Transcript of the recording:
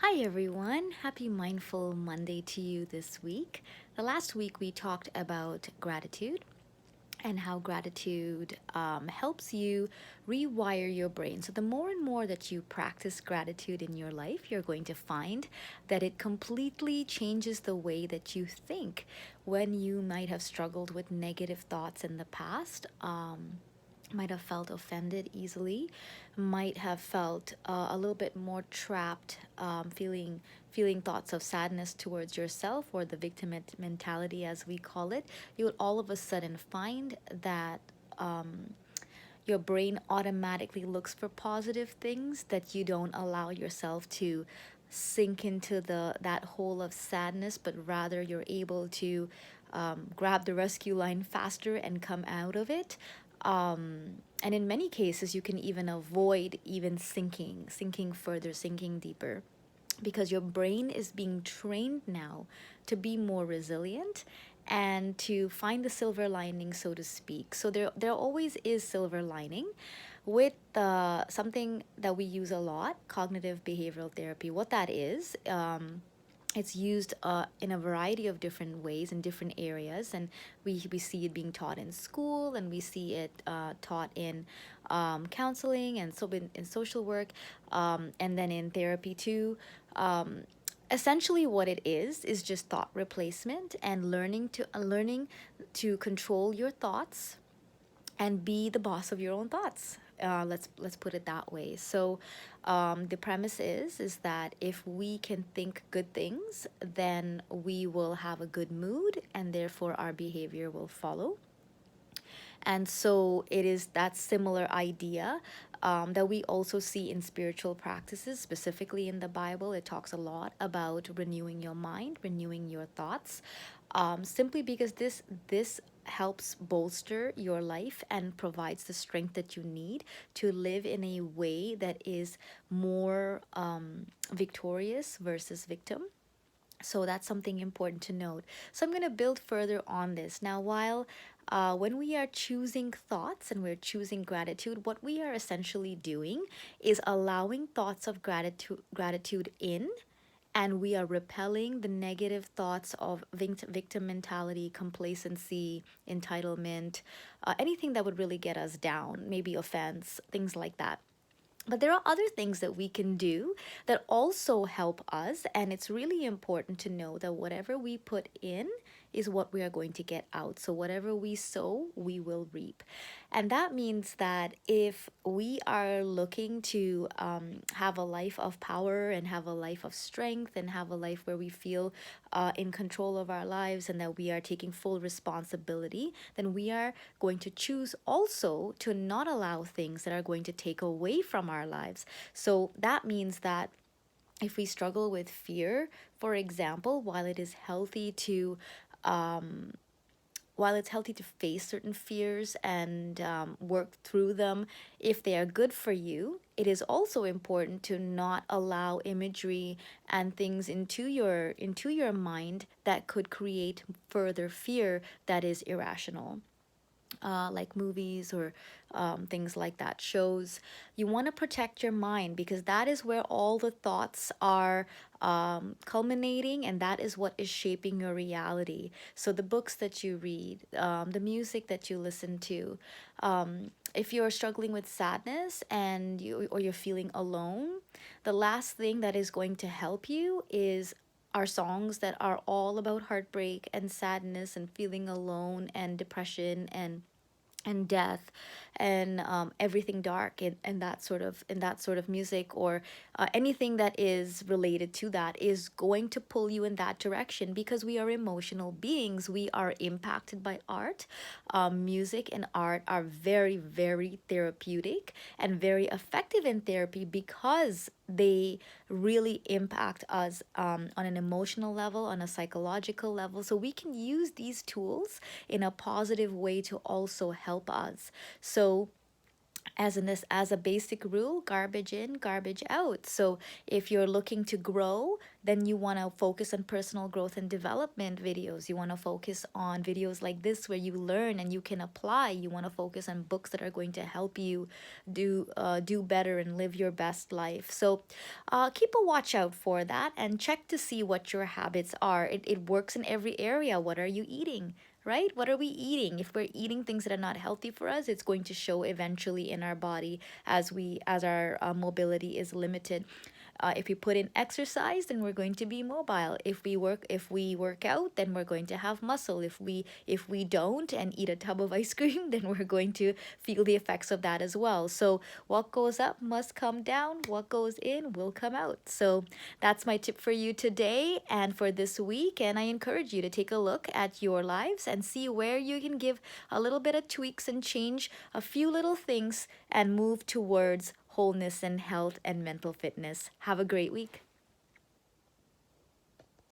Hi everyone, happy Mindful Monday to you this week. The last week we talked about gratitude and how gratitude helps you rewire your brain. So, the more and more that you practice gratitude in your life, you're going to find that it completely changes the way that you think. When you might have struggled with negative thoughts in the past, might have felt offended easily, might have felt a little bit more trapped, feeling thoughts of sadness towards yourself, or the victim mentality as we call it. You would all of a sudden find that your brain automatically looks for positive things, that you don't allow yourself to sink into that hole of sadness, but rather you're able to grab the rescue line faster and come out of it. And in many cases, you can even avoid even sinking further, sinking deeper, because your brain is being trained now to be more resilient and to find the silver lining, so to speak. So there always is silver lining with something that we use a lot, cognitive behavioral therapy. What that is, it's used in a variety of different ways in different areas, and we see it being taught in school, and we see it taught in counseling, and so in social work, and then in therapy too. um, Essentially what it is just thought replacement, and learning to control your thoughts and be the boss of your own thoughts. Let's put it that way. So, the premise is that if we can think good things, then we will have a good mood, and therefore our behavior will follow. And so it is that similar idea that we also see in spiritual practices, specifically in the Bible. It talks a lot about renewing your mind, renewing your thoughts, simply because this helps bolster your life and provides the strength that you need to live in a way that is more victorious versus victim. So that's something important to note. So I'm going to build further on this. Now, while when we are choosing thoughts and we're choosing gratitude, what we are essentially doing is allowing thoughts of gratitude in, and we are repelling the negative thoughts of victim mentality, complacency, entitlement, anything that would really get us down, maybe offense, things like that. But there are other things that we can do that also help us. And it's really important to know that whatever we put in is what we are going to get out. So, whatever we sow, we will reap. And that means that if we are looking to have a life of power and have a life of strength and have a life where we feel in control of our lives and that we are taking full responsibility, then we are going to choose also to not allow things that are going to take away from our lives. So that means that if we struggle with fear, for example, um, while it's healthy to face certain fears and work through them if they are good for you, it is also important to not allow imagery and things into your mind that could create further fear that is irrational, like movies or things like that, shows. You want to protect your mind because that is where all the thoughts are culminating, and that is what is shaping your reality. So, the books that you read, the music that you listen to, if you're struggling with sadness and you're feeling alone, the last thing that is going to help you is are songs that are all about heartbreak and sadness and feeling alone and depression and death and everything dark and that sort of music, or anything that is related to that is going to pull you in that direction, because we are emotional beings. We are impacted by art. Music and art are very, very therapeutic and very effective in therapy because they really impact us on an emotional level, on a psychological level. So we can use these tools in a positive way to also help us. So as a basic rule, garbage in, garbage out. So if you're looking to grow, then you want to focus on personal growth and development videos. You want to focus on videos like this where you learn and you can apply. You want to focus on books that are going to help you do better and live your best life. So keep a watch out for that and check to see what your habits are. It works in every area. What are you eating? Right? What are we eating? If we're eating things that are not healthy for us, it's going to show eventually in our body as our mobility is limited. If we put in exercise, then we're going to be mobile. If we work out, then we're going to have muscle. If we don't and eat a tub of ice cream, then we're going to feel the effects of that as well. So what goes up must come down. What goes in will come out. So that's my tip for you today and for this week. And I encourage you to take a look at your lives and see where you can give a little bit of tweaks and change a few little things and move towards wholeness and health and mental fitness. Have a great week.